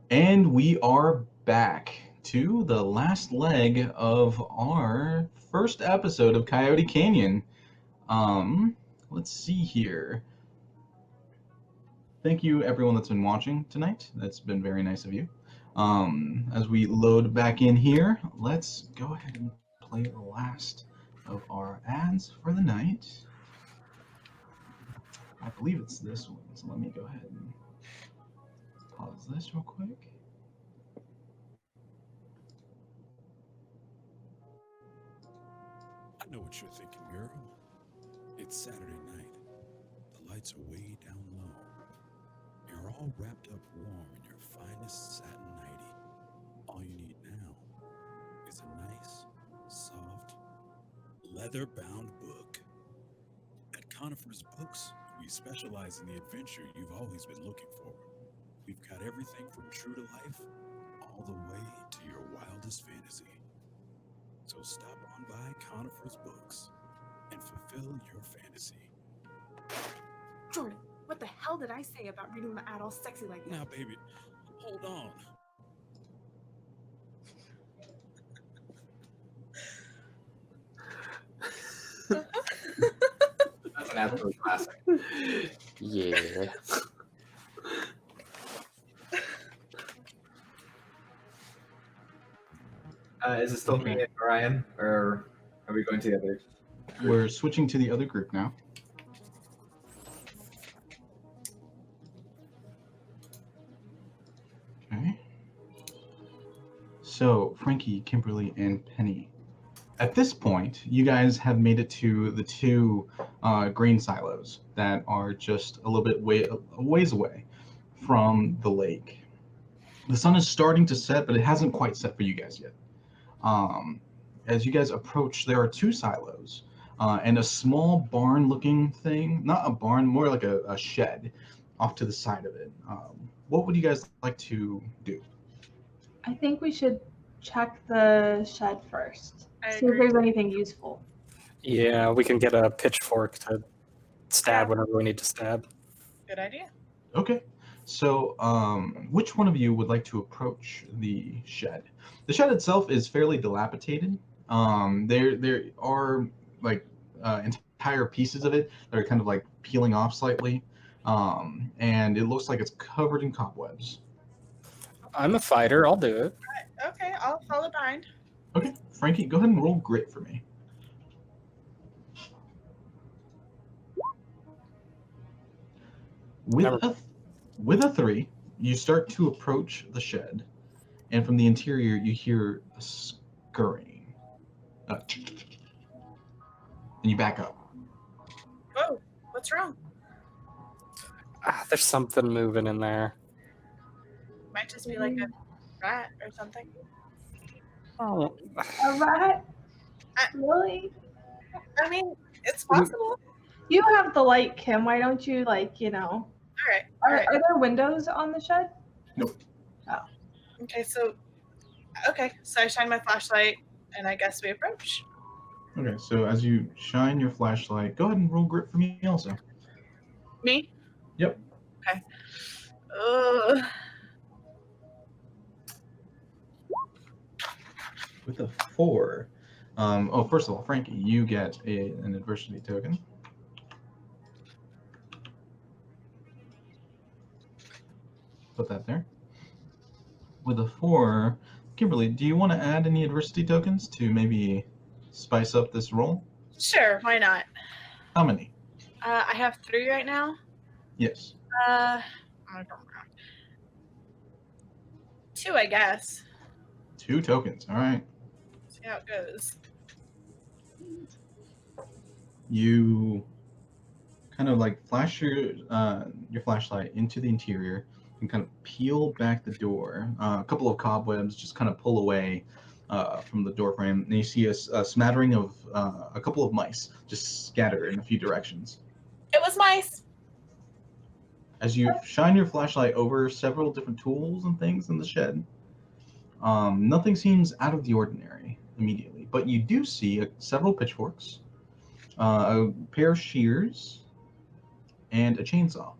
And we are back to the last leg of our first episode of Coyote Canyon. Um, let's see here. Thank you, everyone that's been watching tonight. That's been very nice of you. As we load back in here, let's go ahead and play the last of our ads for the night. I believe it's this one, so let me go ahead and pause this real quick. I know what you're thinking, girl. It's Saturday night. The lights are way down low. You're all wrapped up warm in your finest satin nightie. All you need now is a nice, soft, leather-bound book. At Conifer's Books, we specialize in the adventure you've always been looking for. We've got everything from true to life all the way to your wildest fantasy. So stop on by Conifer's Books and fulfill your fantasy. Jordan, what the hell did I say about reading the ad all sexy like that? Now, baby, hold on. That's an absolute classic. Yeah. Is it still me and Ryan, or are we going to the other? We're switching to the other group now. Okay. So, Frankie, Kimberly, and Penny. At this point, you guys have made it to the two grain silos that are just a little bit a ways away from the lake. The sun is starting to set, but it hasn't quite set for you guys yet. As you guys approach, there are two silos and a small barn-looking thing. Not a barn, more like a shed off to the side of it. What would you guys like to do? I think we should check the shed first. I See if agree. there's anything useful. Yeah, we can get a pitchfork to stab whenever we need to stab. Good idea. Okay. So, which one of you would like to approach the shed? The shed itself is fairly dilapidated. There are like entire pieces of it that are kind of like peeling off slightly, and it looks like it's covered in cobwebs. I'm a fighter. I'll do it. Okay, I'll follow behind. Okay, Frankie, go ahead and roll grit for me. With a 3, you start to approach the shed, and from the interior you hear a scurrying. And you back up. Whoa, what's wrong? There's something moving in there. Might just be like a rat or something. Oh, A rat? I- Really? I mean, it's possible. You have the light, Kim. Why don't you, All right. Are there windows on the shed? Okay, so I shine my flashlight, and I guess we approach. Okay, so as you shine your flashlight, go ahead and roll grit for me also. Me? Yep. Okay. Ugh. With a 4. First of all, Frankie, you get an adversity token. Put that there. With a 4, Kimberly, do you want to add any adversity tokens to maybe spice up this roll? Sure, why not? How many? I have 3 right now. Yes. I don't know. 2, I guess. 2 tokens. All right. See how it goes. You kind of like flash your flashlight into the interior and kind of peel back the door. A couple of cobwebs just kind of pull away from the door frame, and you see a smattering of a couple of mice just scatter in a few directions. It was mice. As you shine your flashlight over several different tools and things in the shed, nothing seems out of the ordinary immediately, but you do see several pitchforks, a pair of shears, and a chainsaw.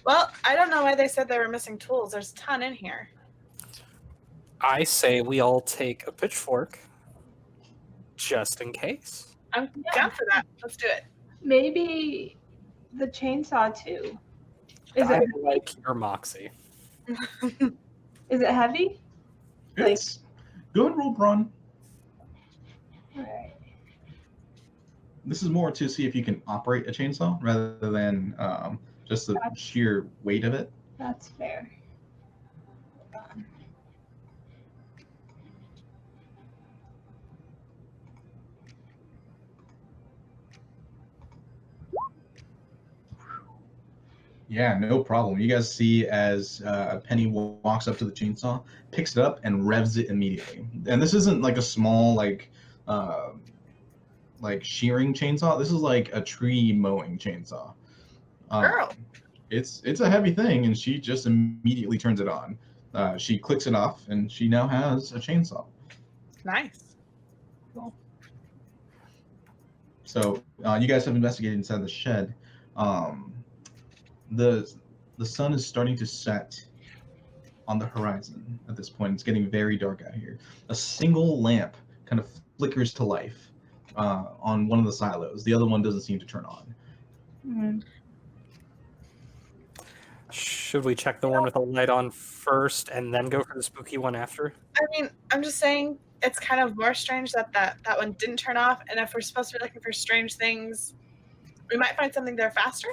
Well, I don't know why they said they were missing tools. There's a ton in here. I say we all take a pitchfork, just in case. I'm Yeah. down for that. Let's do it. Maybe the chainsaw too. Is I it like your moxie. is it heavy? Like- It's go and roll brawn. All right. This is more to see if you can operate a chainsaw rather than just the sheer weight of it. That's fair. Hold on. Yeah, no problem. You guys see as Penny walks up to the chainsaw, picks it up, and revs it immediately. And this isn't like a small like shearing chainsaw. This is like a tree mowing chainsaw. Girl. It's a heavy thing, and she just immediately turns it on. She clicks it off, and she now has a chainsaw. Nice. So you guys have investigated inside the shed. The sun is starting to set on the horizon at this point. It's getting very dark out here. A single lamp kind of flickers to life on one of the silos. The other one doesn't seem to turn on. Hmm. Should we check the one with the light on first and then go for the spooky one after? I mean, I'm just saying it's kind of more strange that that one didn't turn off. And if we're supposed to be looking for strange things, we might find something there faster.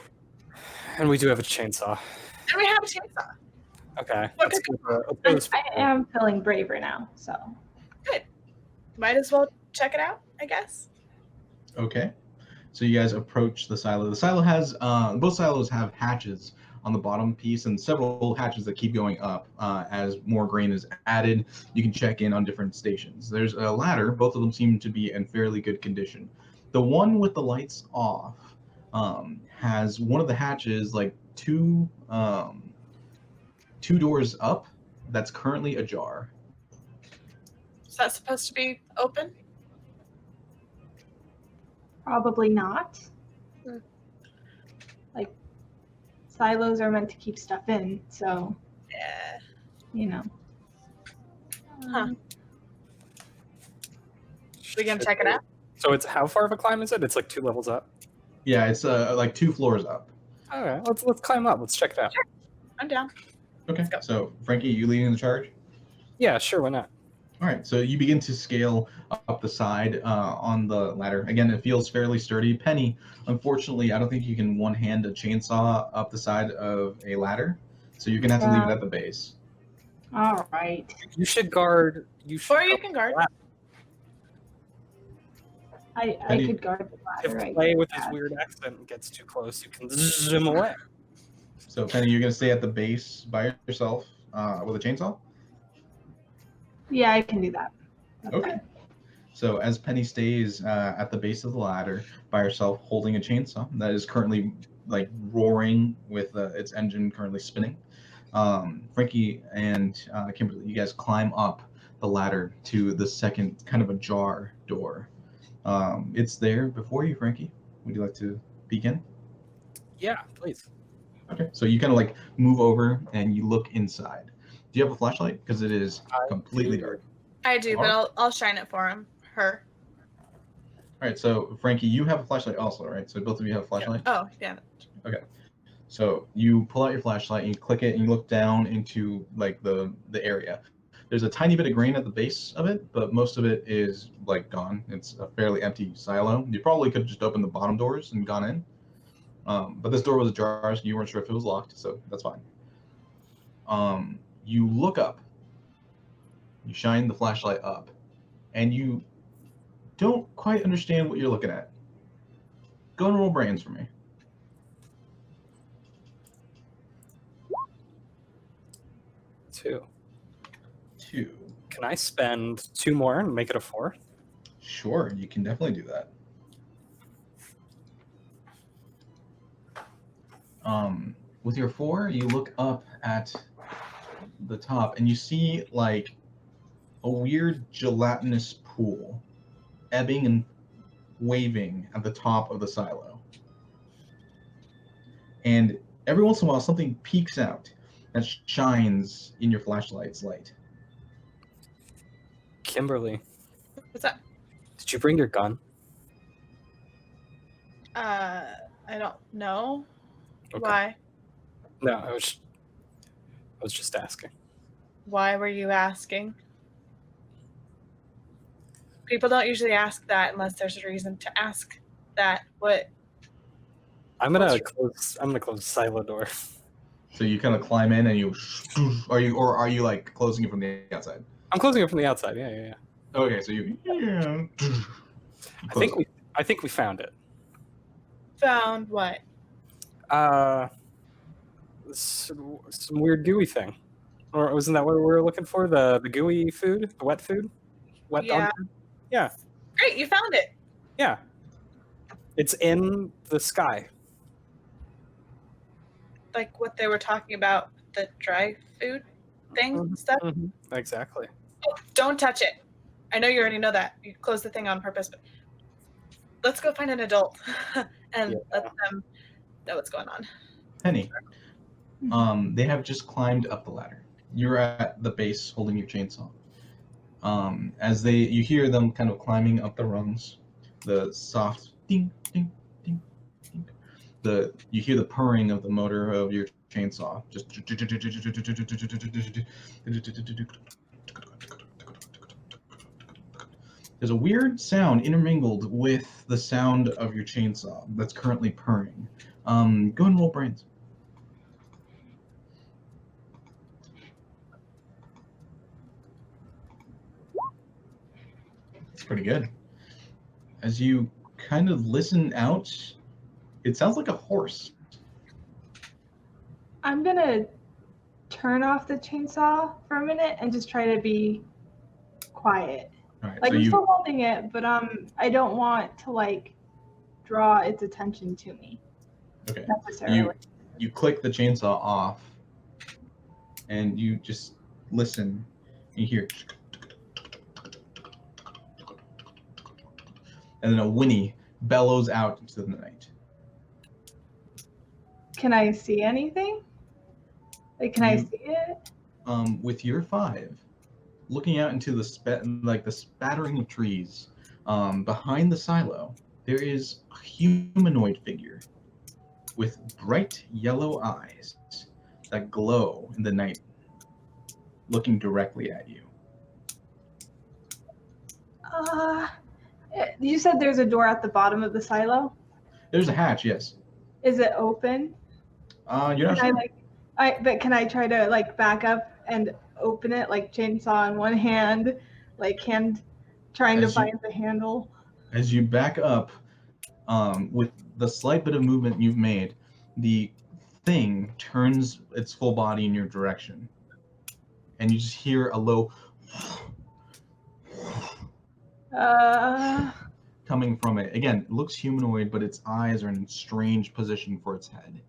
And we do have a chainsaw. And we have a chainsaw. Okay. What Let's could- go for, let's go with the I am feeling braver now, so Might as well check it out, I guess. Okay. So you guys approach the silo. The silo has both silos have hatches on the bottom piece and several hatches that keep going up as more grain is added. You can check in on different stations. There's a ladder. Both of them seem to be in fairly good condition. The one with the lights off has one of the hatches like two doors up that's currently ajar. Is that supposed to be open? probably not. Hmm. Like silos are meant to keep stuff in, so Yeah. you know. Huh. We can check it out. So it's how far of a climb is it? It's like 2 levels up. Yeah, it's like 2 floors up. All right, let's climb up. Let's check it out. I'm down. Okay. go. So Frankie, you leading the charge? Yeah, sure. Why not? All right, so you begin to scale up the side on the ladder. Again, it feels fairly sturdy. Penny, unfortunately, I don't think you can one-hand a chainsaw up the side of a ladder, so you're gonna have to leave it at the base. All right. You should guard. You should. Or you can guard. I Penny- could guard the If ladder. I play with guess. his weird accent gets too close, you can zoom away. So Penny, you're gonna stay at the base by yourself with a chainsaw. Yeah, I can do that. That's Okay. fine. So as Penny stays at the base of the ladder by herself, holding a chainsaw that is currently like roaring with its engine currently spinning, Frankie and Kimberly, you guys climb up the ladder to the second kind of ajar door. It's there before you, Frankie. Would you like to begin? Yeah, please. Okay. So you kind of like move over and you look inside. Do you have a flashlight? Because it is I completely do. dark. I do, but I'll shine it for him. Her. All right. So Frankie, you have a flashlight also, right? So both of you have a flashlight. Oh, yeah. So you pull out your flashlight and you click it and you look down into like the area. There's a tiny bit of grain at the base of it, but most of it is like gone. It's a fairly empty silo. You probably could have just opened the bottom doors and gone in. But this door was ajar, so you weren't sure if it was locked, so that's fine. You look up, you shine the flashlight up, and you don't quite understand what you're looking at. Go and roll brains for me. 2. 2. Can I spend 2 more and make it a 4? Sure, you can definitely do that. With your 4, you look up at the top and you see like a weird gelatinous pool ebbing and waving at the top of the silo. And every once in a while something peeks out that shines in your flashlight's light. Kimberly, What's up? did you bring your gun? I don't know. Okay. Why? No, I was just asking. Why were you asking? People don't usually ask that unless there's a reason to ask that. What? I'm gonna What's- close the silo door. So you kind of climb in and are you like closing it from the outside? I'm closing it from the outside. Yeah. Okay, so you close it. I think we found it. Found what? Some weird gooey thing. Or wasn't that what we were looking for? The gooey food? The wet food? Wet Yeah. dog food? Yeah. Great, you found it. Yeah. It's in the sky. Like what they were talking about, the dry food thing stuff. Exactly. Oh, don't touch it. I know you already know that. You closed the thing on purpose, but let's go find an adult and let them know what's going on. Penny, they have just climbed up the ladder. You're at the base holding your chainsaw. As you hear them kind of climbing up the rungs, the soft ding, ding, ding, ding. You hear the purring of the motor of your chainsaw. Just there's a weird sound intermingled with the sound of your chainsaw that's currently purring. Go ahead and roll brains. It's pretty good. As you kind of listen out, it sounds like a horse. I'm gonna turn off the chainsaw for a minute and just try to be quiet. All right, Like so I'm you still holding it, but I don't want to like draw its attention to me necessarily. you click the chainsaw off, and you just listen. You hear, and then a whinny bellows out into the night. Can I see anything? Like, can I You- see it? With your 5, looking out into the spattering of trees, behind the silo, there is a humanoid figure with bright yellow eyes that glow in the night, looking directly at you. You said there's a door at the bottom of the silo. There's a hatch, yes. Is it open? You're not sure. But can I try to like back up and open it, like chainsaw in one hand, like hand trying to find the handle? As you back up, with the slight bit of movement you've made, the thing turns its full body in your direction, and you just hear a low coming from it. Again, it looks humanoid, but its eyes are in a strange position for its head.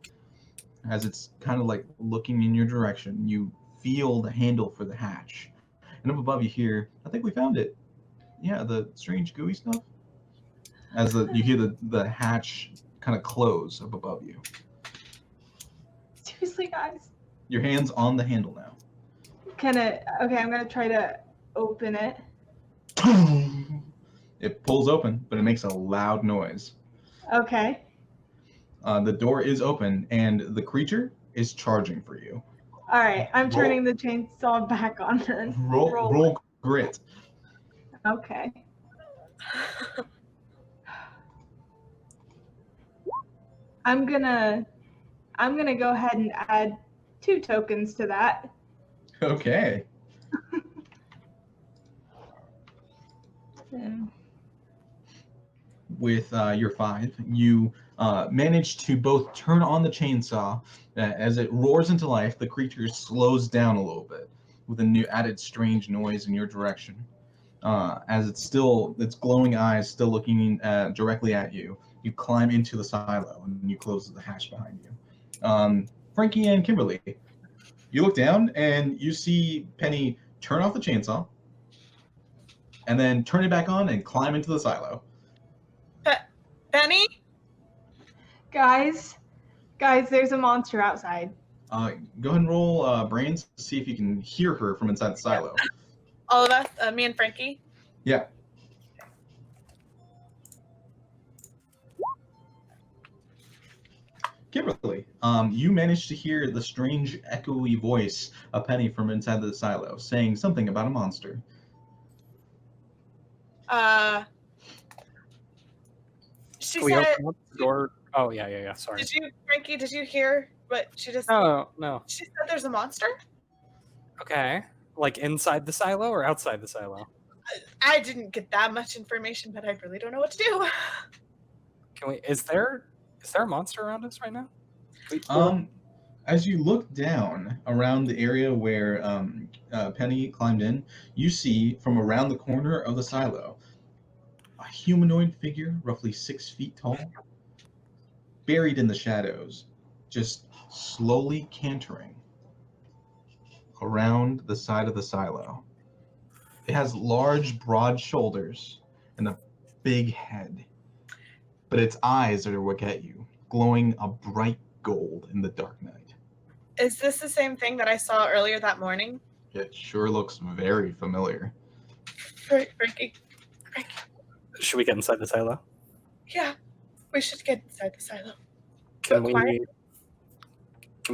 As it's kind of like looking in your direction, you feel the handle for the hatch. And up above you hear, I think we found it. Yeah, the strange gooey stuff. As you hear the hatch kind of close up above you. Seriously, guys. Your hand's on the handle now. Okay, I'm gonna try to open it. It pulls open, but it makes a loud noise. Okay. The door is open, and the creature is charging for you. All right, I'm turning the chainsaw back on then. Roll grit. Okay. I'm gonna go ahead and add 2 tokens to that. Okay. With your 5, you manage to both turn on the chainsaw. As it roars into life, the creature slows down a little bit with a new added strange noise in your direction. As its glowing eyes still looking directly at you, you climb into the silo and you close the hatch behind you. Frankie and Kimberly, you look down and you see Penny turn off the chainsaw and then turn it back on and climb into the silo. Penny? Guys, Guys, there's a monster outside. Go ahead and roll brains to see if you can hear her from inside the silo. All of us, me and Frankie. Yeah. Kimberly, you managed to hear the strange echoey voice of Penny from inside the silo saying something about a monster. She Can we said, open up the door? Oh, yeah. Sorry. Frankie, did you hear what she just Oh, no. She said there's a monster? Okay. Like inside the silo or outside the silo? I didn't get that much information, but I really don't know what to do. Can we? Is there a monster around us right now? As you look down around the area where Penny climbed in, you see from around the corner of the silo a humanoid figure, roughly 6 feet tall, buried in the shadows, just slowly cantering around the side of the silo. It has large, broad shoulders and a big head, but its eyes are what get you, glowing a bright gold in the dark night. Is this the same thing that I saw earlier that morning? It sure looks very familiar. Frankie. Should we get inside the silo? Yeah, we should get inside the silo. Can But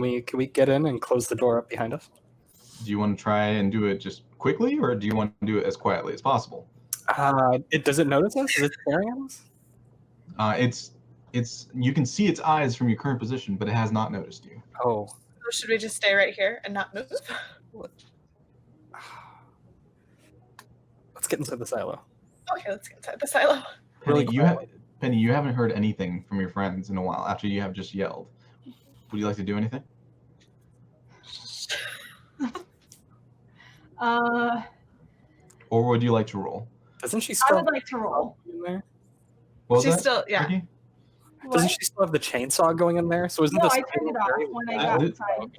we get in and close the door up behind us? Do you want to try and do it just quickly, or do you want to do it as quietly as possible? Does it notice us? Is it staring at us? It's you can see its eyes from your current position, but it has not noticed you. Oh. So should we just stay right here and not move? Let's get inside the silo. Okay, let's get inside the silo. Really Penny, you haven't heard anything from your friends in a while after you have just yelled. Would you like to do anything? Or would you like to roll? Doesn't she I still would like to roll. in there? What was She's that, still, yeah. Ricky? Doesn't What? she still have the chainsaw going in there? So isn't No, this I turned it off when I got inside.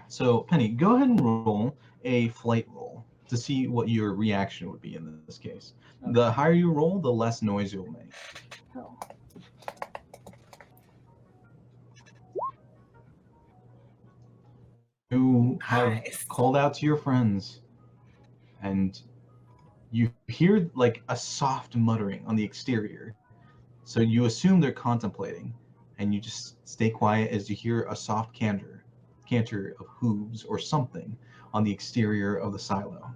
So Penny, go ahead and roll a flight roll to see what your reaction would be in this case. Okay. The higher you roll, the less noise you'll make. Oh. You have Nice. called out to your friends, and you hear like a soft muttering on the exterior. So you assume they're contemplating, and you just stay quiet as you hear a soft canter of hooves or something on the exterior of the silo.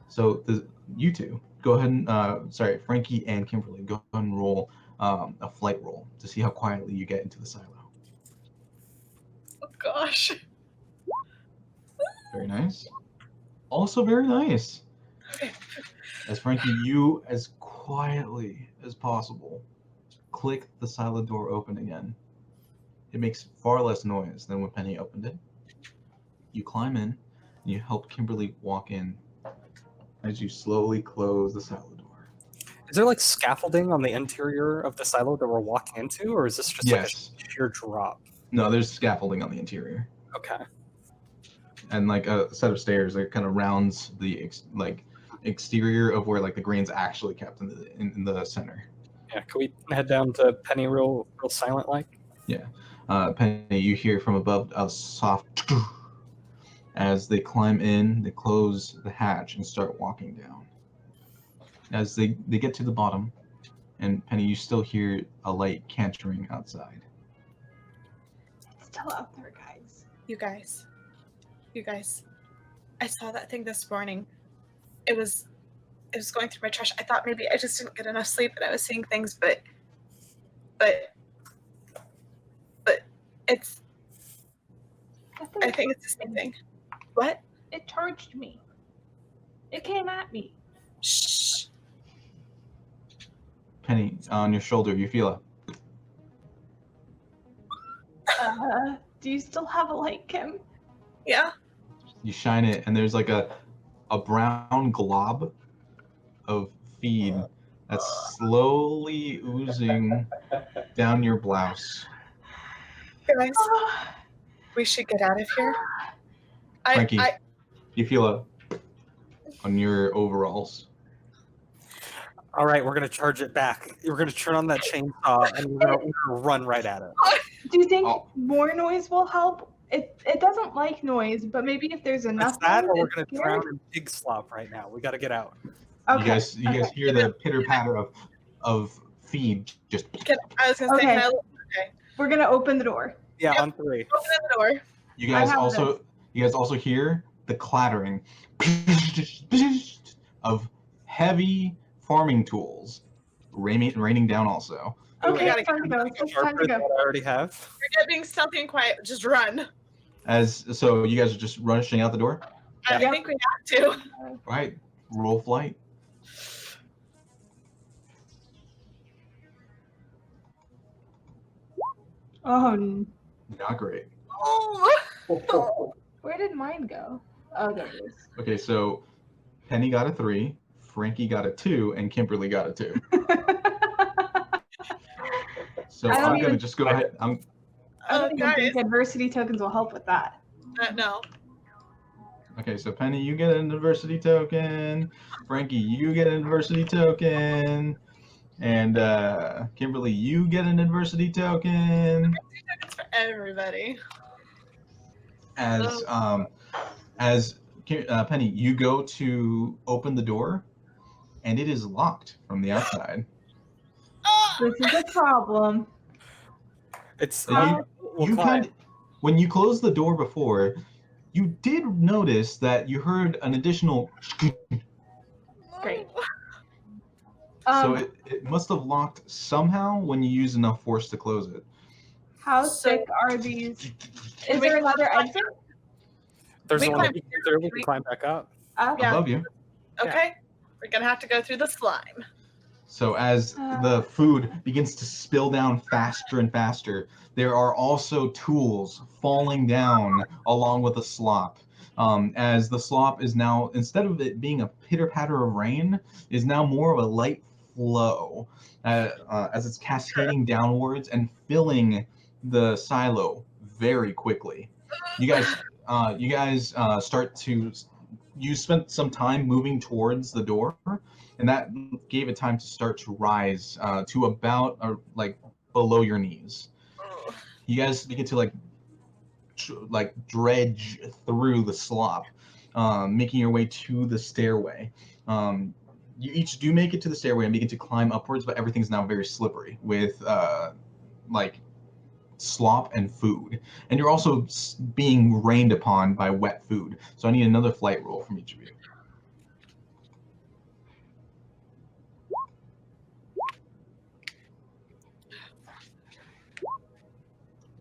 So you two, go ahead and, Frankie and Kimberly, go ahead and roll a flight roll to see how quietly you get into the silo. Oh gosh. Very nice. Also very nice. Okay. As Frankie, you, as quietly as possible, click the silo door open again. It makes far less noise than when Penny opened it. You climb in, and you help Kimberly walk in as you slowly close the silo door. Is there like scaffolding on the interior of the silo that we're walking into, or is this just like a sheer drop? No, there's scaffolding on the interior. Okay. And like a set of stairs that kind of rounds the exterior of where like the grain's actually kept in the center. Yeah, can we head down to Penny real silent like? Yeah. Penny, you hear from above a soft as they climb in, they close the hatch and start walking down. As they get to the bottom, and Penny, you still hear a light cantering outside. It's still out there, guys. You guys. I saw that thing this morning. It was going through my trash. I thought maybe I just didn't get enough sleep and I was seeing things, but it's. I think it's the same thing. What? It charged me. It came at me. Shh. Penny, on your shoulder, you feel Do you still have a light, Kim? Yeah. you shine it, and there's like a brown glob of feed that's slowly oozing down your blouse. Guys, we should get out of here. Frankie, you feel on your overalls. All right, we're gonna charge it back. We're gonna turn on that chainsaw and we're gonna run right at it. Do you think Oh. more noise will help? It doesn't like noise, but maybe if there's enough It's that, noise, or we're it's gonna scared? drown in pig slop right now. We gotta get out. Okay. You guys hear the pitter patter of feed just. I was gonna say, Okay. can I look? We're gonna open the door. Yeah, Yep. on 3. Open the door. You guys have also hear the clattering of heavy farming tools raining down also. Okay, Okay, it's time to go. It's time Sharper to than go. I already have. Forget being stealthy and quiet. Just run. So you guys are just rushing out the door? I Yep. think we have to. All right, roll flight. Oh, Not great. Oh. where did mine go? Oh, there it is. Okay, so Penny got a 3, Frankie got a 2, and Kimberly got a 2. So I don't I'm gonna even- just go ahead. I don't even think adversity tokens will help with that. No. Okay, so Penny, you get an adversity token. Frankie, you get an adversity token. And Kimberly, you get an adversity token. It's for everybody. As Penny, you go to open the door, and it is locked from the outside. This is a problem. It's So when you closed the door before, you did notice that you heard an additional. Great. So it must have locked somehow when you used enough force to close it. How So- thick are these? Is there another exit? There's We one climb- there. We can climb back up. Up? Yeah. Above you. Okay. We're gonna have to go through the slime. So as the food begins to spill down faster and faster, there are also tools falling down along with the slop. As the slop is now, instead of it being a pitter patter of rain, is now more of a light flow as it's cascading downwards and filling the silo very quickly. You guys start to. You spent some time moving towards the door, and that gave it time to start to rise to about like below your knees. You guys begin to like dredge through the slop, making your way to the stairway. You each do make it to the stairway and begin to climb upwards, but everything's now very slippery with like slop and food, and you're also being rained upon by wet food. So I need another flight roll from each of you.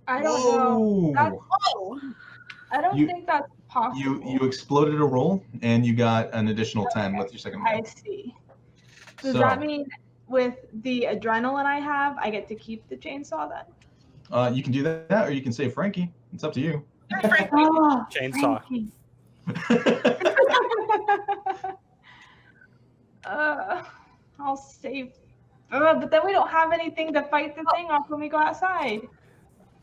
I don't know. That's, Oh. I don't You- think that's possible. You exploded a roll, and you got an additional 10 with your second roll. I see. Does So- that mean with the adrenaline I have, I get to keep the chainsaw then? You can do that, or you can save Frankie. It's up to you. Frankie. Oh, Chainsaw. Frankie. I'll save. But then we don't have anything to fight the thing off when we go outside.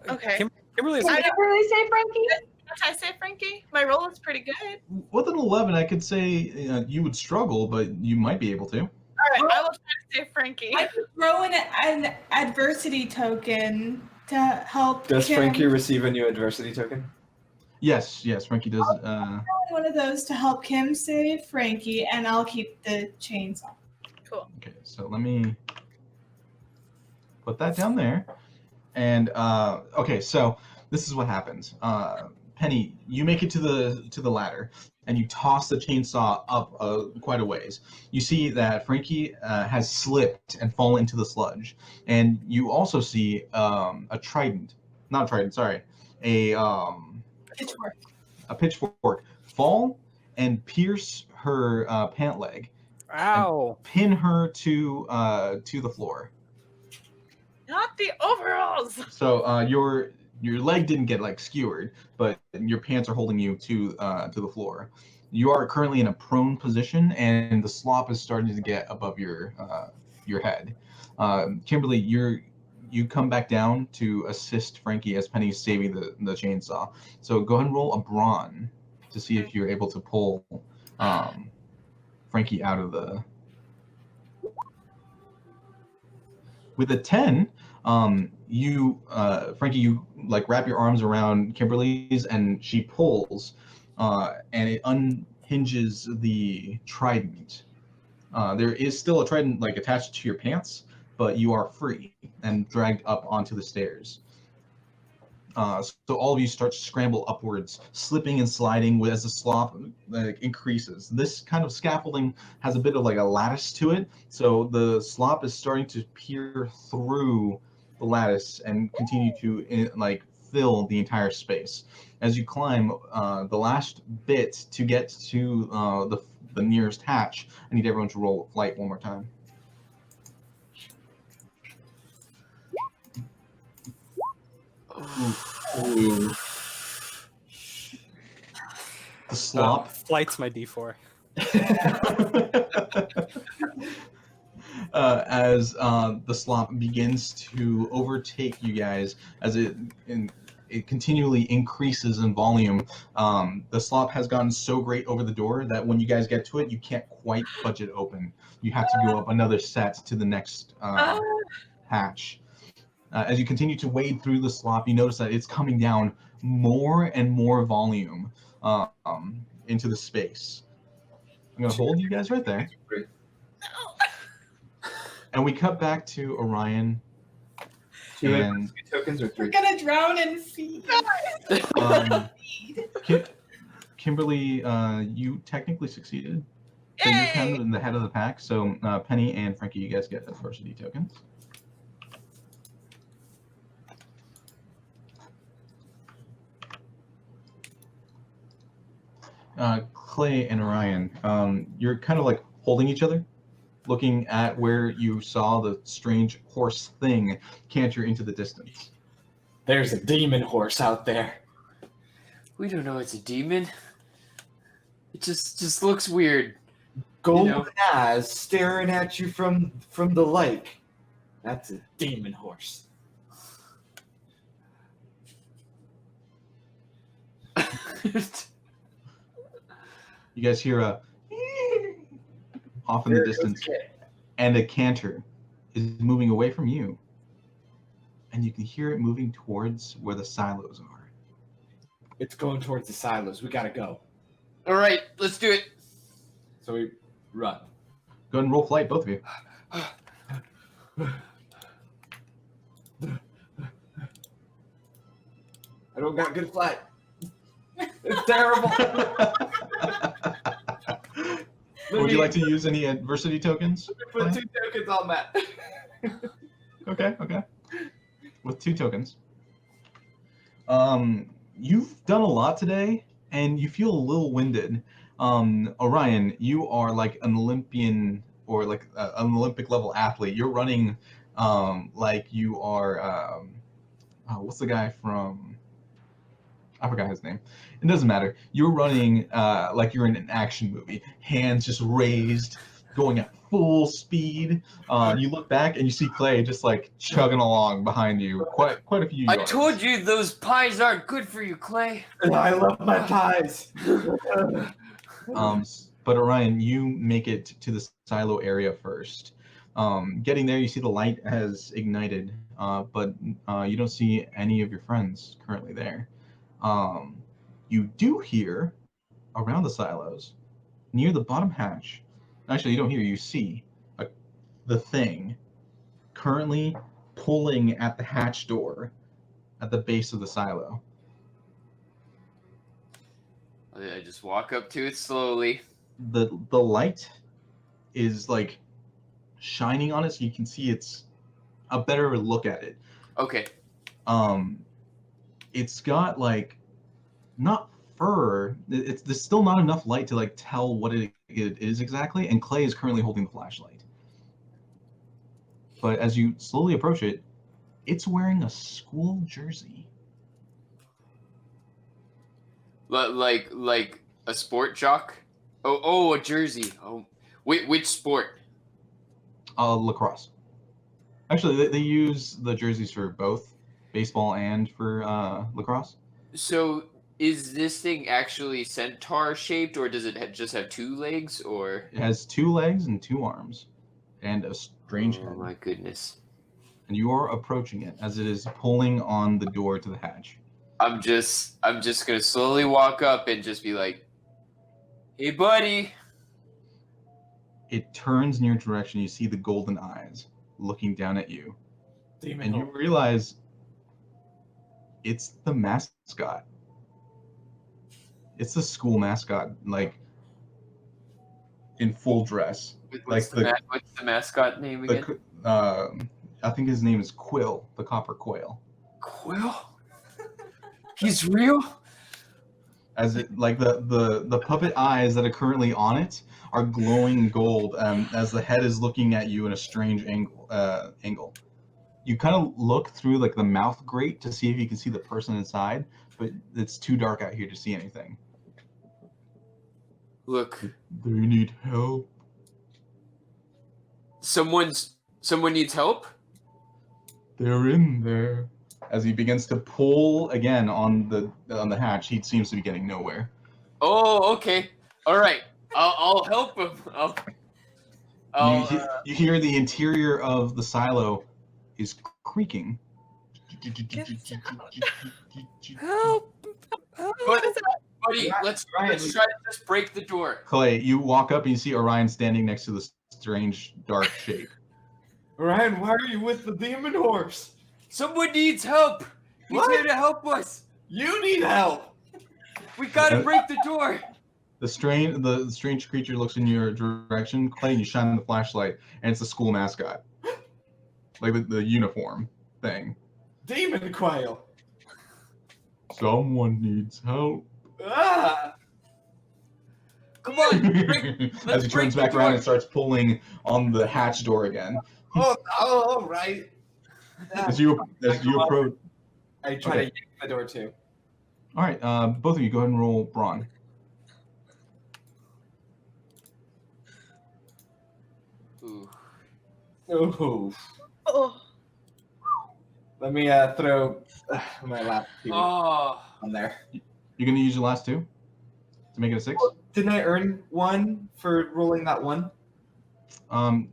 Okay. Kimberly is Can you really say Frankie? Can I say Frankie? My roll is pretty good. With an 11, I could say you would struggle, but you might be able to. All right, I will try to say Frankie. I could throw in an adversity token to help. Does Kim. Frankie receive a new adversity token? Yes, Frankie does. One of those to help Kim save Frankie, and I'll keep the chainsaw. Cool. Okay, so let me put that down there. And okay, so this is what happens. Penny, you make it to the ladder, and you toss the chainsaw up quite a ways. You see that Frankie has slipped and fallen into the sludge, and you also see a Pitchfork. a pitchfork fall and pierce her pant leg, Ow. pin her to the floor. Not the overalls. So your leg didn't get like skewered, but your pants are holding you to the floor. You are currently in a prone position, and the slop is starting to get above your head. Kimberly, you come back down to assist Frankie as Penny's saving the chainsaw. So go ahead and roll a brawn to see if you're able to pull Frankie out of the With a 10, you Frankie, you like wrap your arms around Kimberly's, and she pulls, and it unhinges the trident. There is still a trident like attached to your pants, but you are free and dragged up onto the stairs. So all of you start to scramble upwards, slipping and sliding as the slop increases. This kind of scaffolding has a bit of like a lattice to it, so the slop is starting to peer through the lattice and continue to like fill the entire space. As you climb the last bit to get to the nearest hatch, I need everyone to roll flight one more time. Ooh. The slop. Flight's my D4. As the slop begins to overtake you guys, as it continually increases in volume. The slop has gotten so great over the door that when you guys get to it, you can't quite budge it open. You have to go up another set to the next hatch. As you continue to wade through the slop, you notice that it's coming down more and more volume into the space. I'm going to hold you guys right there. And we cut back to Orion. And tokens or We're 3? gonna drown in feed. Kimberly, you technically succeeded. So you're kind of in the head of the pack. So Penny and Frankie, you guys get adversity tokens. Clay and Orion, you're kind of like holding each other, looking at where you saw the strange horse thing canter into the distance. There's a demon horse out there. We don't know it's a demon. It just looks weird. Golden eyes staring at you from the lake. That's a demon horse. You guys hear a off in the distance, and a canter is moving away from you, and you can hear it moving towards where the silos are. It's going towards the silos. We gotta go. All right, let's do it. So we run. Go ahead and roll flight, both of you. I don't got good flight. It's terrible. Would you like to use any adversity tokens? Put 2 tokens on that. Okay. With 2 tokens. You've done a lot today, and you feel a little winded. Orion, you are like an Olympian or like an Olympic level athlete. You're running like you are. What's the guy from? I forgot his name. It doesn't matter. You're running like you're in an action movie. Hands just raised, going at full speed. You look back and you see Clay just like chugging along behind you, quite a few yards. I told you those pies aren't good for you, Clay. I love my pies. But Orion, you make it to the silo area first. Getting there, you see the light has ignited, but you don't see any of your friends currently there. You do hear around the silos, near the bottom hatch. Actually, you don't hear. You see the thing currently pulling at the hatch door at the base of the silo. I just walk up to it slowly. The light is like shining on it, so you can see it's a better look at it. Okay. It's got like not fur. There's still not enough light to like tell what it is exactly, and Clay is currently holding the flashlight. But as you slowly approach it, it's wearing a school jersey. Like a sport jock? Oh, a jersey. Oh, which sport? Lacrosse. Actually, they use the jerseys for both baseball and for lacrosse. So is this thing actually centaur shaped, or does it just have 2 legs, or? It has 2 legs and 2 arms, and a strange head. Oh my goodness. and you are approaching it as it is pulling on the door to the hatch. I'm just gonna slowly walk up and just be like, "Hey, buddy." It turns in your direction. You see the golden eyes looking down at you, Demon and you horse. realize it's the mascot. It's the school mascot, like in full dress. What's the mascot name again? I think his name is Quill, the copper quail. Quill. He's real. As it like the puppet eyes that are currently on it are glowing gold, as the head is looking at you in a strange angle. You kind of look through like the mouth grate to see if you can see the person inside, but it's too dark out here to see anything. Look, Do you need help? someone needs help. They're in there. As he begins to pull again on the hatch, he seems to be getting nowhere. Oh, okay. All right. I'll help him. You hear the interior of the silo is creaking. Help! Buddy, let's try to just break the door. Clay, you walk up and you see Orion standing next to the strange dark shape. Ryan, why are you with the demon horse? Someone needs help. He's What? here to help us. You need help. We gotta break the door. The strange creature looks in your direction, Clay, and you shine the flashlight, and it's the school mascot. Like the uniform thing. Demon quail. Someone needs help. Ah! Come on. As he turns back around and starts pulling on the hatch door again. Oh, all right. As you approach. I try to yank the door too. All right, both of you go ahead and roll brawn. Ooh. Ooh. Oh, Let me throw my last two Oh. on there. You're gonna use your last two to make it a 6. Didn't I earn one for rolling that one? Did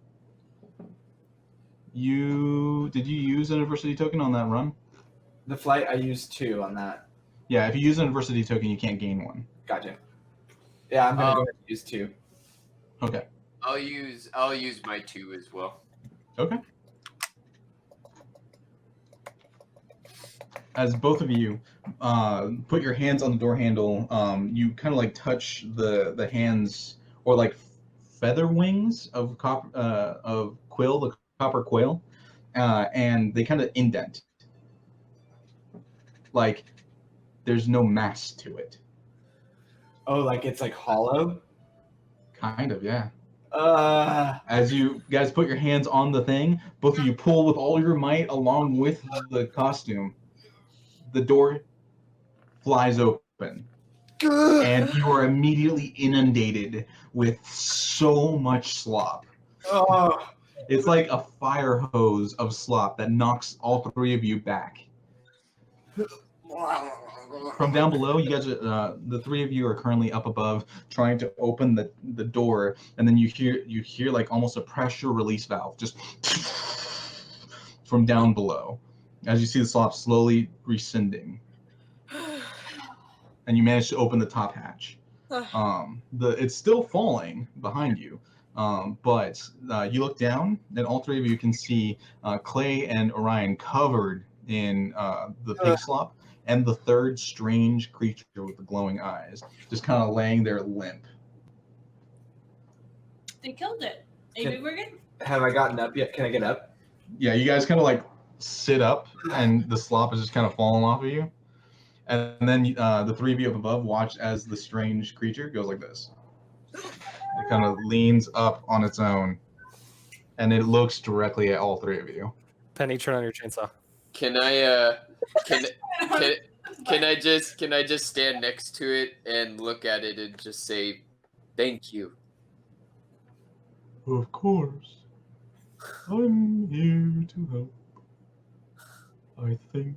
you use an adversity token on that run? The flight, I used 2 on that. Yeah, if you use an adversity token, you can't gain one. Gotcha. Yeah, I'm gonna go ahead and use 2. Okay. I'll use my 2 as well. Okay. As both of you put your hands on the door handle, you kind of like touch the hands or like feather wings of Quill, the copper quail, and they kind of indent. Like there's no mass to it. Oh, like it's like hollow? Kind of, yeah. As As you guys put your hands on the thing, both of you pull with all your might along with the costume. The door flies open, and you are immediately inundated with so much slop. Oh, It's like a fire hose of slop that knocks all three of you back. From down below, you guys, the three of you are currently up above trying to open the door, and then you hear like almost a pressure release valve just from down below, as you see the slop slowly rescinding, and you manage to open the top hatch. It's still falling behind you, but you look down, and all three of you can see Clay and Orion covered in the pig slop, and the third strange creature with the glowing eyes just kind of laying there limp. They killed it. Maybe we're good. have I gotten up yet? Can I get up? Yeah, you guys kind of like sit up, and the slop is just kind of falling off of you. And then the three of you up above watch as the strange creature goes like this. It kind of leans up on its own, and it looks directly at all three of you. Penny, turn on your chainsaw. Can I can I just stand next to it and look at it and just say thank you? Of course. I'm here to help. I think.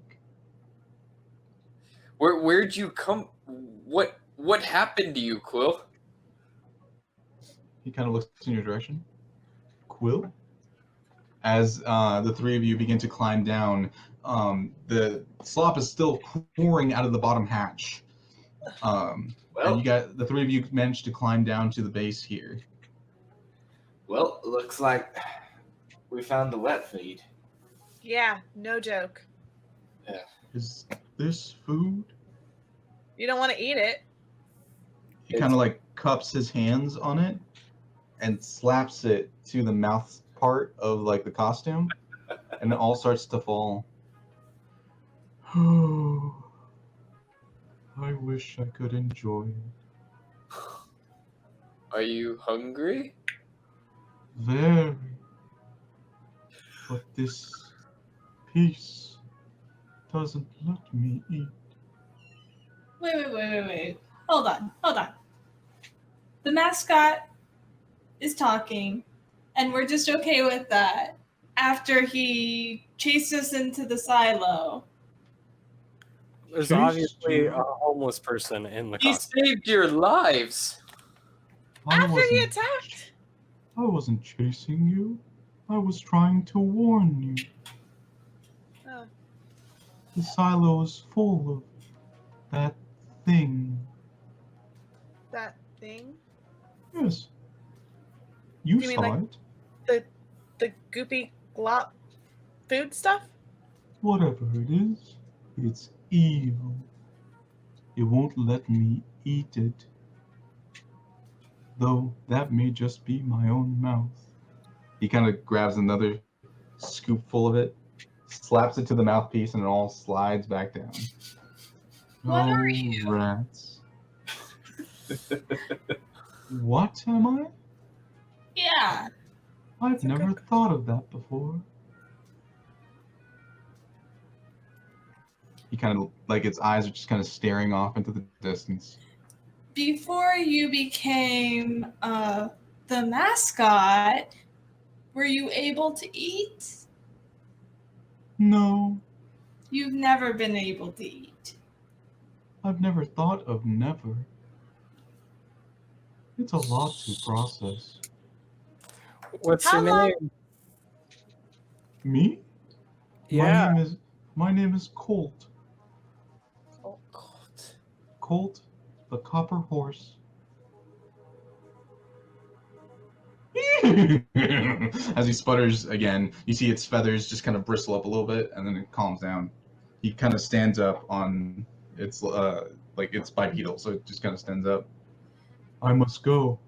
Where'd you come? What happened to you, Quill? He kind of looks in your direction. Quill? As the three of you begin to climb down, the slop is still pouring out of the bottom hatch. And Well, the three of you managed to climb down to the base here. well, looks like we found the wet feed. Yeah, no joke. Is this food? You don't want to eat it. He kind of like cups his hands on it and slaps it to the mouth part of like the costume, and it all starts to fall. Oh, I wish I could enjoy it. Are you hungry? Very. But this piece doesn't let me eat. Wait. Hold on. The mascot is talking, and we're just okay with that after he chased us into the silo. There's Chased obviously you? a homeless person in the He costume. saved your lives. After he attacked. I wasn't chasing you. I was trying to warn you. Oh. The silo is full of that thing. That thing? Yes. You You mean saw like- it. The goopy glop food stuff? Whatever it is, it's evil. It won't let me eat it. Though that may just be my own mouth. He kind of grabs another scoopful of it, slaps it to the mouthpiece, and it all slides back down. What are you? Rats. What am I? Yeah. I've never thought of that before. He kind of, like, its eyes are just kind of staring off into the distance. Before you became the mascot, were you able to eat? No, You've never been able to eat. I've never thought of never. It's a lot to process. What's How your long- name? Me? Yeah. My name is Colt. Oh God. Colt, the copper horse. As he sputters again, you see its feathers just kind of bristle up a little bit, and then it calms down. He kind of stands up on its like it's bipedal, so it just kind of stands up. I must go.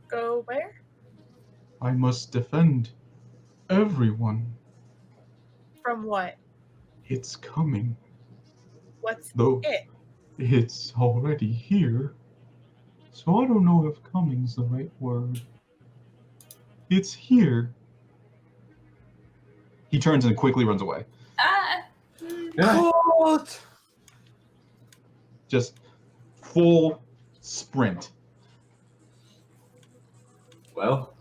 Go where? I must defend everyone. From what? It's coming. What's Though it? it's already here. So I don't know if coming's the right word. It's here. He turns and quickly runs away. God. Just full sprint. Well,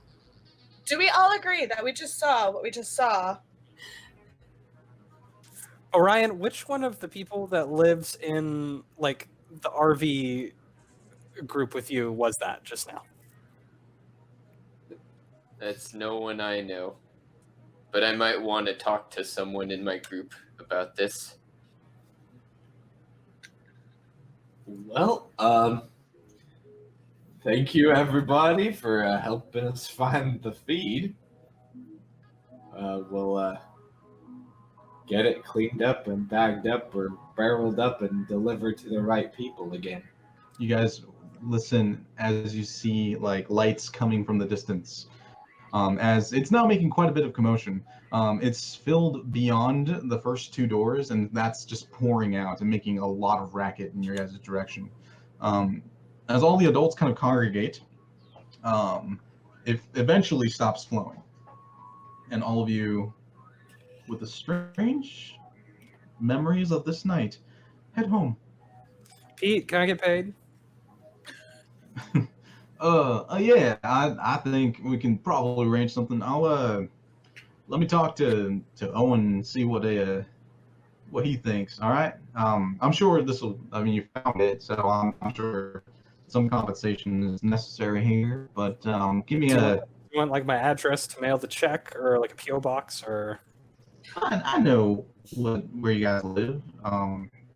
Do we all agree that we just saw what we just saw? Orion, which one of the people that lives in like the RV group with you was that just now? That's no one I know. But I might want to talk to someone in my group about this. well, thank you everybody for helping us find the feed. We'll get it cleaned up and bagged up or barreled up and delivered to the right people again. You guys listen as you see like lights coming from the distance. As it's now making quite a bit of commotion. It's filled beyond the first two doors, and that's just pouring out and making a lot of racket in your guys' direction. As all the adults kind of congregate, it eventually stops flowing. And all of you, with the strange memories of this night, head home. Pete, can I get paid? Yeah, I think we can probably arrange something. I'll let me talk to Owen and see what he thinks. All right. I'm sure this will. I mean, you found it, so I'm sure some compensation is necessary here. But give me You want like my address to mail the check, or like a PO box, or? I know where you guys live.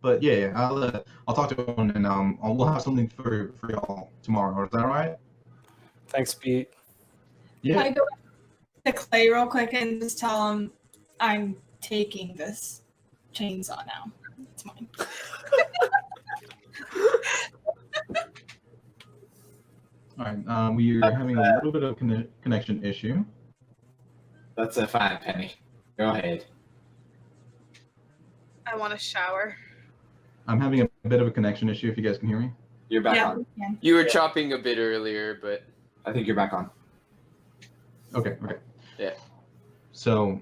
But yeah, I'll talk to everyone and we'll have something for y'all tomorrow. Is that all right? Thanks, Pete. Yeah. I go to Clay real quick and just tell him I'm taking this chainsaw now. It's mine. All right. We are having a little bit of connection issue. That's a fine, Penny. Go ahead. I want a shower. I'm having a bit of a connection issue. If you guys can hear me. You're back Yeah, on. we can. You were chopping a bit earlier, but I think you're back on. Okay. Yeah. So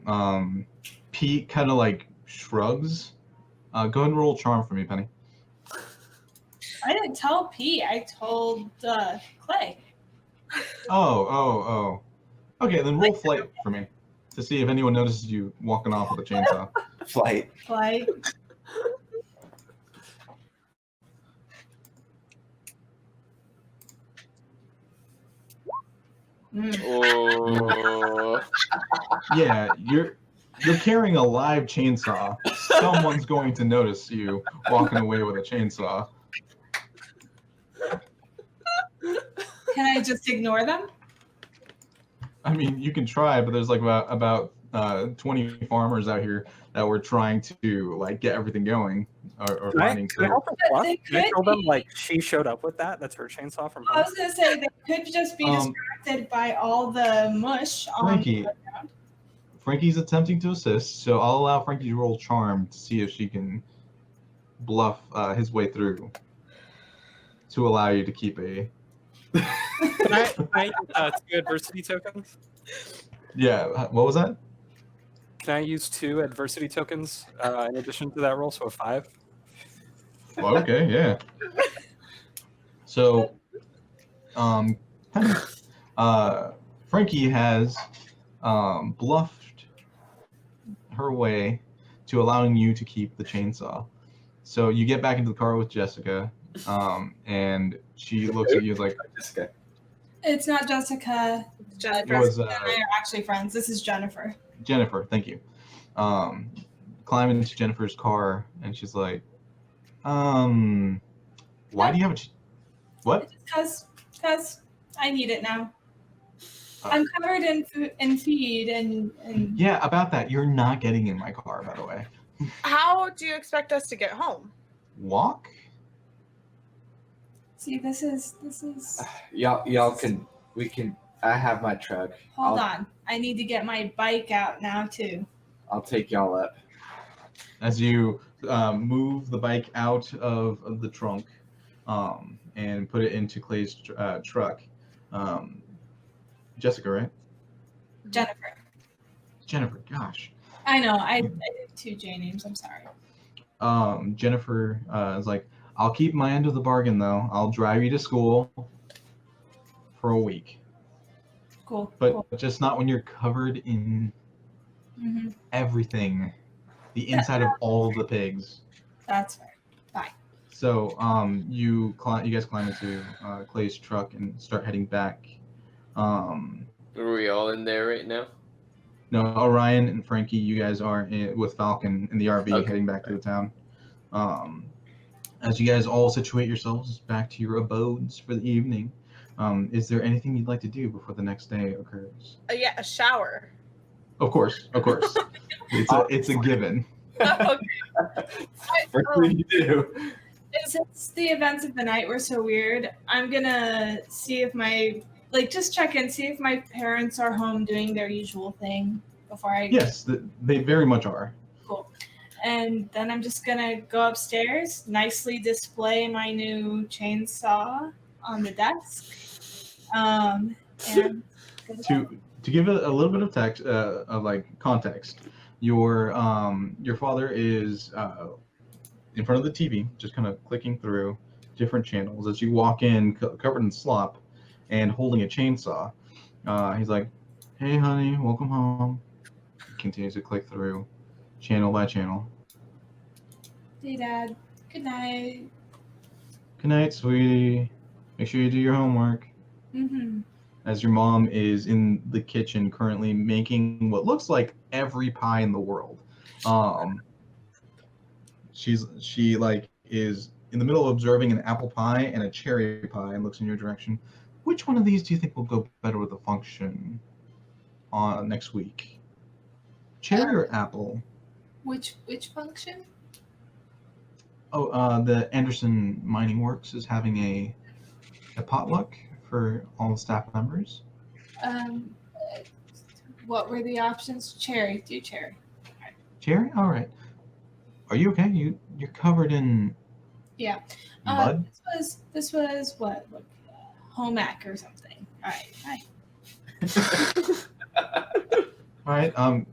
Pete kind of like shrugs. Go ahead and roll charm for me, Penny. I didn't tell Pete. I told Clay. Oh. Okay, then roll flight for me to see if anyone notices you walking off with a chainsaw. Flight. Clay. oh, Yeah, you're carrying a live chainsaw. Someone's going to notice you walking away with a chainsaw. Can I just ignore them? I mean, you can try, but there's like about 20 farmers out here that were trying to like get everything going or Can I finding. help her bluff? They Can I could tell them be. like she showed up with that? That's her chainsaw from I home. was gonna say they could just be distracted by all the mush on Frankie. the ground. Frankie's attempting to assist, so I'll allow Frankie to roll charm to see if she can bluff his way through to allow you to keep a. Can I use 2 adversity tokens? Yeah, what was that? Can I use 2 adversity tokens in addition to that roll, so a 5? Well, okay, yeah. So, Frankie has bluffed her way to allowing you to keep the chainsaw. So you get back into the car with Jessica, and she looks at you like, Jessica. It's not Jessica. Jennifer. It was, Jessica and I are actually friends. This is Jennifer. Jennifer, thank you. Climb into Jennifer's car, and she's like, why do you have what? Because I need it now. Uh, I'm covered in feed and Yeah, about that. You're not getting in my car, by the way. How do you expect us to get home? Walk? see this is Y'all can. We can. I have my truck. hold on. I need to get my bike out now too. I'll take y'all up. As you move the bike out of the trunk and put it into Clay's truck. Jessica, right? Jennifer. Jennifer, gosh. I know. I did 2 J names. I'm sorry. Jennifer is like, I'll keep my end of the bargain, though. I'll drive you to school for a week. Cool. But cool. just not when you're covered in Mm-hmm. everything. The inside of all the pigs. That's fair. Bye. So you guys climb into Clay's truck and start heading back. are we all in there right now? No, Orion and Frankie, you guys are with Falcon in the RV Okay. heading back to the town. As you guys all situate yourselves back to your abodes for the evening, is there anything you'd like to do before the next day occurs? Yeah, a shower. Of course. It's a given. Okay. What do you do? Since the events of the night were so weird, I'm gonna see if just check in, see if my parents are home doing their usual thing before I. Yes, they very much are. Cool. And then I'm just gonna go upstairs, nicely display my new chainsaw on the desk, and go to bed. To give it a little bit of text of like context, your father is in front of the TV, just kind of clicking through different channels as you walk in, covered in slop, and holding a chainsaw. He's like, "Hey, honey, welcome home." Continues to click through, channel by channel. Hey, Dad. Good night. Good night, sweetie. Make sure you do your homework. Mm-hmm. as your mom is in the kitchen currently making what looks like every pie in the world. She like is in the middle of observing an apple pie and a cherry pie and looks in your direction. Which one of these do you think will go better with the function on next week? Cherry or apple? Which function? Oh, the Anderson Mining Works is having a potluck for all the staff members. What were the options? Cherry. Do cherry. Cherry? All right. Are you okay? You're covered in Yeah. mud? This was what? Like, home ec or something. All right. Hi. All right.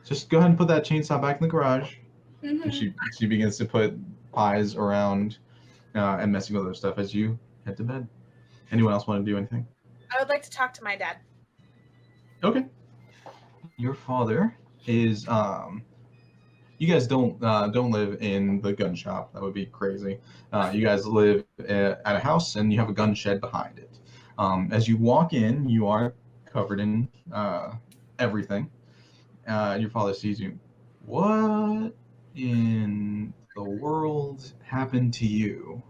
Just go ahead and put that chainsaw back in the garage. Mhm. And she begins to put pies around and messing with other stuff as you head to bed. Anyone else want to do anything? I would like to talk to my dad. Okay. Your father is you guys don't live in the gun shop. That would be crazy. You guys live at a house and you have a gun shed behind it. As you walk in, you are covered in everything. Your father sees you. What in the world happened to you?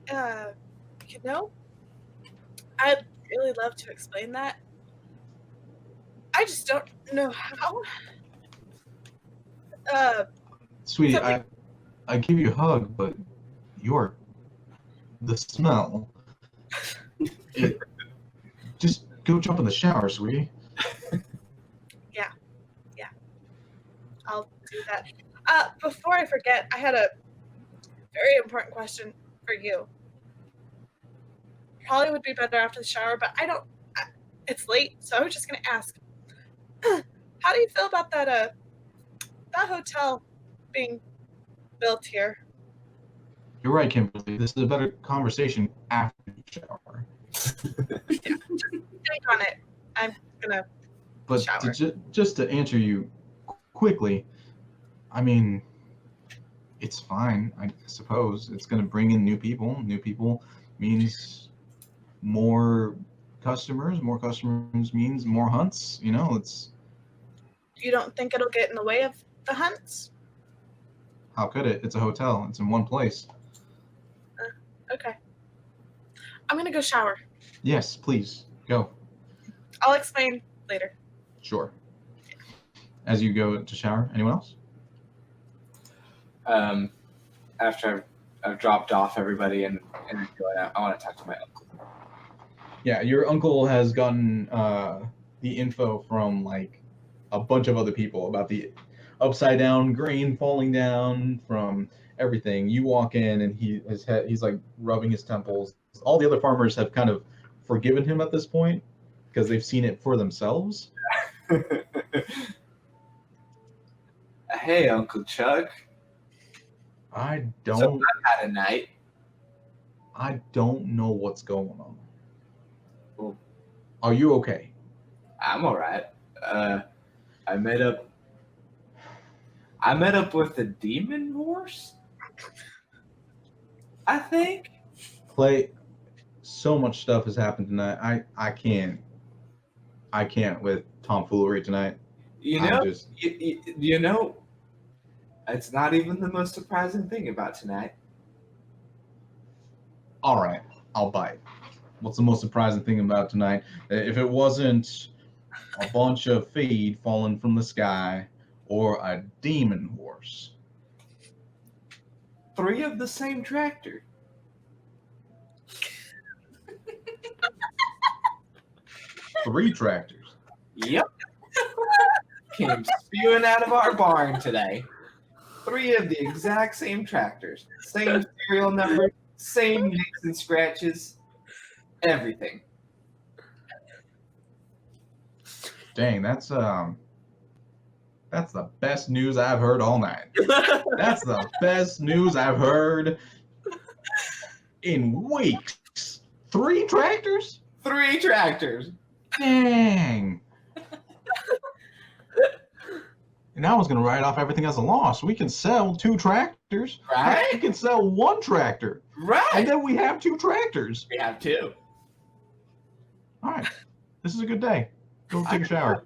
You know, I'd really love to explain that. I just don't know how. Sweetie, Something- I give you a hug, but the smell. Just go jump in the shower, sweetie. I'll do that. Before I forget, I had a very important question for you. Probably would be better after the shower, but it's late, so I was just gonna ask. How do you feel about that hotel being built here? You're right, Kimberly. This is a better conversation after the shower. Think on it. I'm gonna But shower. just to answer you quickly, I mean, it's fine, I suppose. It's going to bring in new people. New people means more customers. More customers means more hunts. You know, You don't think it'll get in the way of the hunts? how could it? It's a hotel. It's in one place. Okay. I'm gonna go shower. Yes, please, go. I'll explain later. Sure. As you go to shower, anyone else? After I've dropped off everybody and going out, I want to talk to my uncle. Yeah, your uncle has gotten the info from like a bunch of other people about the upside down grain falling down from everything. You walk in and he's like rubbing his temples. All the other farmers have kind of forgiven him at this point because they've seen it for themselves. Hey, Uncle Chuck. I So don't I've had a night. I don't know what's going on. Well, Are you okay? I'm all right. I met up with a demon horse. I think. Clay, so much stuff has happened tonight. I can't with tomfoolery tonight. You I'm know, just you know, it's not even the most surprising thing about tonight. all right. I'll bite. What's the most surprising thing about tonight? If it wasn't a bunch of feed falling from the sky or a demon horse. 3 of the same tractor. Three tractors. Yep. Came spewing out of our barn today. 3 of the exact same tractors. Same serial number, same nicks and scratches, everything. Dang, that's the best news I've heard all night. That's the best news I've heard in weeks. 3 tractors? 3 tractors. Dang. And I was going to write off everything as a loss. We can sell 2 tractors. Right? We can sell 1 tractor. Right. And then we have 2 tractors. We have 2. All right. This is a good day. Go take a shower.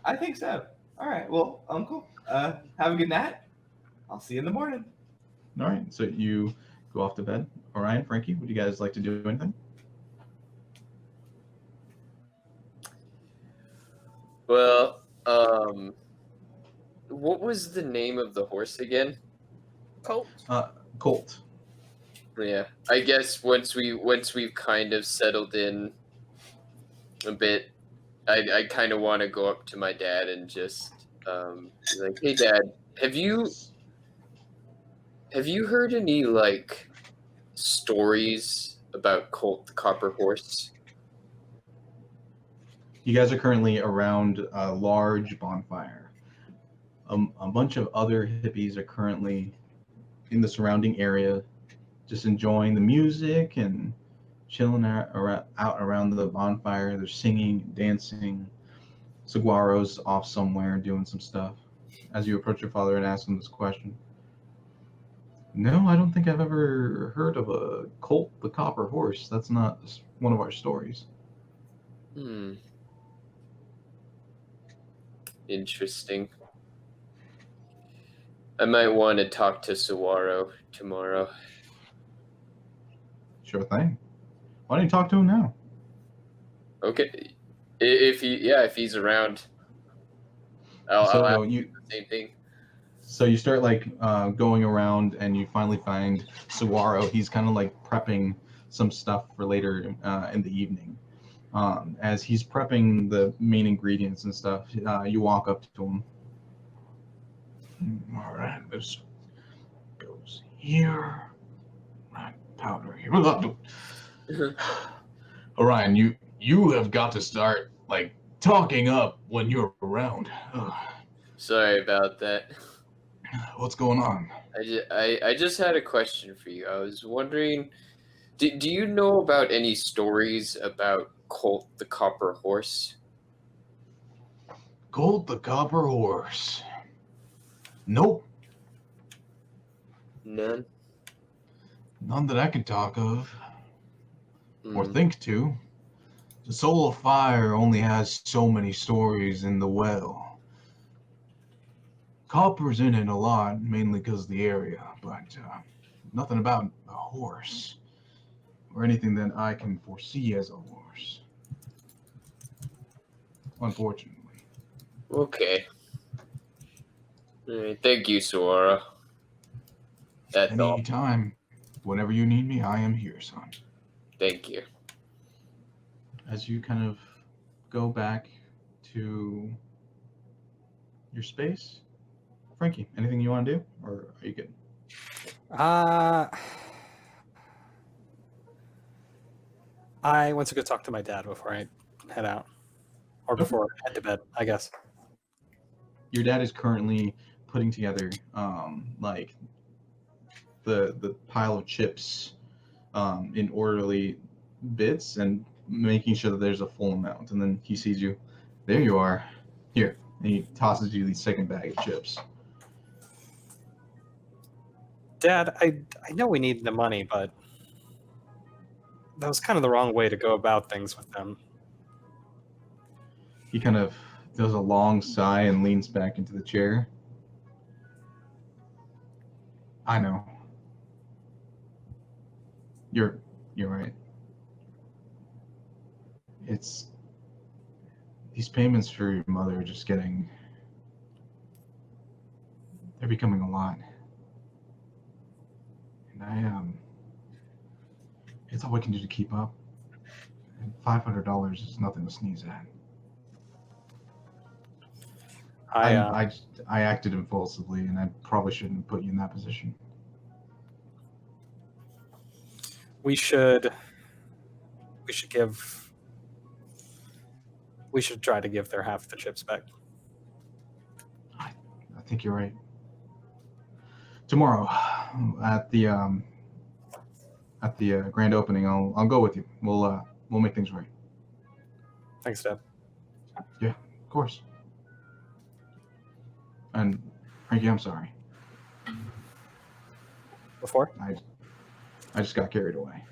I think so. All right. Well, Uncle, have a good night. I'll see you in the morning. All right. So you go off to bed. Orion, Frankie, would you guys like to do anything? Well, what was the name of the horse again? Colt. Colt. Yeah, I guess once we've kind of settled in a bit, I kind of want to go up to my dad and just be like, hey, Dad, have you heard any like stories about Colt the Copper Horse? You guys are currently around a large bonfire. A bunch of other hippies are currently in the surrounding area, just enjoying the music and chilling out around the bonfire. They're singing, dancing. Saguaro's off somewhere doing some stuff. As you approach your father and ask him this question. No, I don't think I've ever heard of a Colt the Copper Horse. That's not one of our stories. Interesting. I might want to talk to Saguaro tomorrow. Sure thing. Why don't you talk to him now? Okay, if he's around, I'll ask him the same thing. So you start like going around, and you finally find Saguaro. He's kind of like prepping some stuff for later in the evening. As he's prepping the main ingredients and stuff, you walk up to him. All right, this goes here. Right, powder here. Orion, you have got to start like talking up when you're around. Sorry about that. What's going on? I just had a question for you. I was wondering, do you know about any stories about Colt the Copper Horse? Colt the Copper Horse. Nope. None? None that I can talk of or Hmm. think to. The Soul of Fire only has so many stories in the well. Copper's in it a lot, mainly because of the area, but nothing about a horse or anything that I can foresee as a horse. Unfortunately. Okay. All right, thank you, Sora. That's all. Anytime, whenever you need me, I am here, son. Thank you. As you kind of go back to your space, Frankie, anything you want to do, or are you good? I want to go talk to my dad before I head out, or before I head to bed, I guess. Your dad is currently putting together like the pile of chips in orderly bits and making sure that there's a full amount. And then he sees you. There you are. Here. And he tosses you the second bag of chips. Dad, I know we need the money, but that was kind of the wrong way to go about things with them. He kind of does a long sigh and leans back into the chair. I know. You're right. It's these payments for your mother are just getting, they're becoming a lot. And it's all we can do to keep up. And $500 is nothing to sneeze at. I acted impulsively, and I probably shouldn't have put you in that position. We should try to give their half the chips back. I think you're right. Tomorrow, at the grand opening, I'll go with you. We'll make things right. Thanks, Dad. Yeah, of course. And Frankie, I'm sorry. Before? I just got carried away.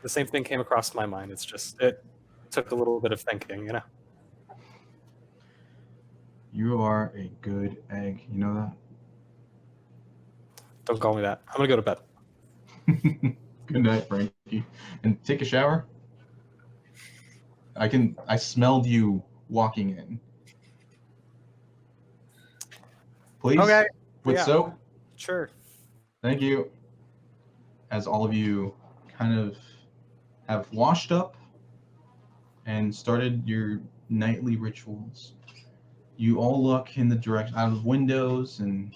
the same thing came across my mind. It's just it took a little bit of thinking, you know. You are a good egg. You know that? Don't call me that. I'm gonna go to bed. Good night, Frankie. And take a shower. I smelled you walking in. Please? Okay. With Yeah. soap? Sure. Thank you. As all of you kind of have washed up and started your nightly rituals, you all look in the direction out of windows and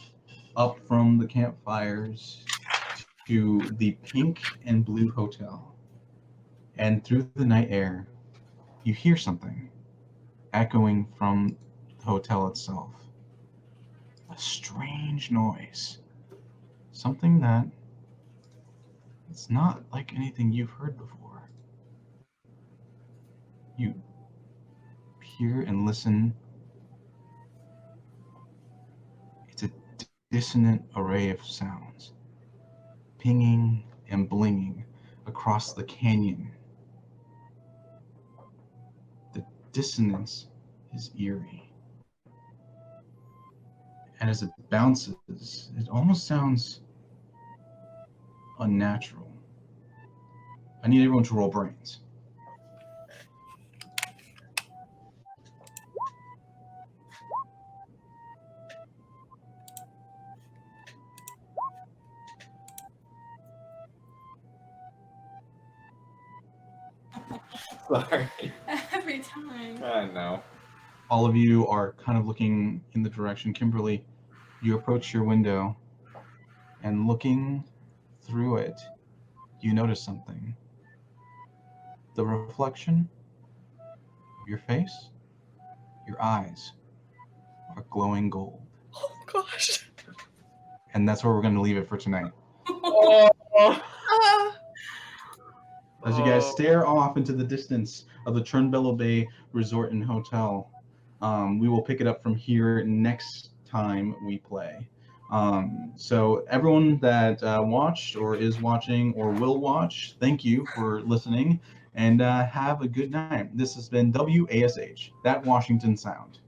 up from the campfires to the pink and blue hotel. And through the night air, you hear something echoing from the hotel itself. A strange noise. Something that it's not like anything you've heard before. You hear and listen. It's a dissonant array of sounds, pinging and blinging across the canyon. The dissonance is eerie. And as it bounces, it almost sounds unnatural. I need everyone to roll brains. Sorry. Every time. I know. All of you are kind of looking in the direction. Kimberly, you approach your window, and looking through it, you notice something. The reflection of your face, your eyes, are glowing gold. Oh gosh. And that's where we're going to leave it for tonight. Oh. Ah. As you guys stare off into the distance of the Turnbello Bay Resort and Hotel, we will pick it up from here next time we play. So everyone that watched or is watching or will watch, thank you for listening, and have a good night. This has been WASH, That Washington Sound.